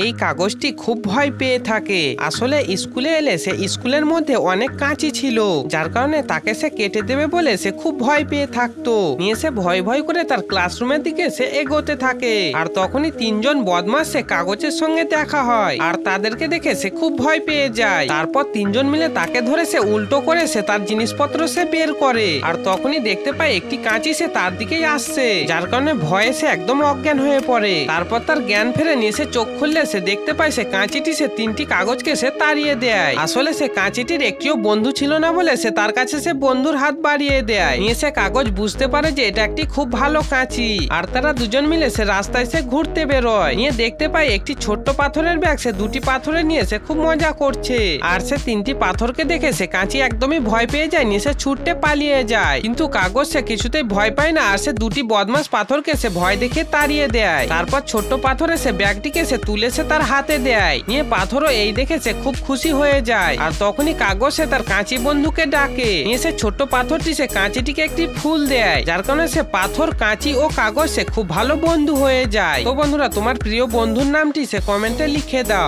এই কাগজটি খুব ভয় পেয়ে থাকে। আসলে স্কুলে এলে সে স্কুলের মধ্যে অনেক কাঁচি ছিল, যার কারণে তাকে সে কেটে দেবে বলে সে খুব ভয় পেয়ে থাকতো। নিয়ে সে ভয় ভয় করে তার ক্লাসরুমের দিকে সে এগোতে থাকে। আর তখনই তিনজন বদমাস সে কাগজের সঙ্গে দেখা হয়, আর তাদেরকে দেখে সে খুব ভয় পেয়ে যায়। তারপর তিনজন মিলে তাকে ধরে সে উল্টো করে সে তার জিনিসপত্র সে বের করে। আর তখনই দেখতে পায় একটি কাঁচি সে তার দিকেই আসছে, যার কারণে ভয়ে সে একদম অজ্ঞান হয়ে পড়ে। তারপর তার জ্ঞান ফেরে নিয়ে সে চোখ খুললে সে দেখতে পায় সে কাঁচিটি সে তিনটি কাগজকে সে তাড়িয়ে দেয়। আসলে সে কাঁচিটির একটিও বন্ধু ছিল না বলে সে তার কাছে সে বন্ধুর হাত বাড়িয়ে দেয়। নিয়ে সে কাগজ বুঝতে পারে যে এটা একটি খুব ভালো কাঁচি। আর তারা দুজন মিলে সে রাস্তায় সে ঘুরতে বেরোয়। নিয়ে দেখতে পায় একটি ছোট্ট পাথরের ব্যাগ সে দুটি পাথরে নিয়ে সে খুব মজা করছে। আর সে তিনটি পাথরকে দেখে সে কাঁচি একদমই ভয় পেয়ে যায়, নিয়ে সে ছুটতে পালিয়ে যায়। কিন্তু কাগজ সে কিছুতেই ভয় পায় না, আর সে দুটি বদমাস পাথরকে সে ভয় দেখে তাড়িয়ে দেয়। তারপর ছোট্ট পাথরে সে ব্যাগটিকে সে তুলে সে তার হাতে দেয়। নিয়ে পাথরও এই দেখে সে খুব খুশি হয়ে যায়। আর তখনই কাগজ সে তার কাঁচি বন্ধুকে ডাকে। নিয়ে সে ছোট্ট পাথরটি সে কাঁচিটিকে একটি ফুল দেয়, যার কারণে সে পাথর, কাঁচি ও কাগজ সে খুব ভালো বন্ধু হয়ে যায়। তো বন্ধুরা, তোমার প্রিয় বন্ধুর নামটি সে কমেন্টে লিখে দাও।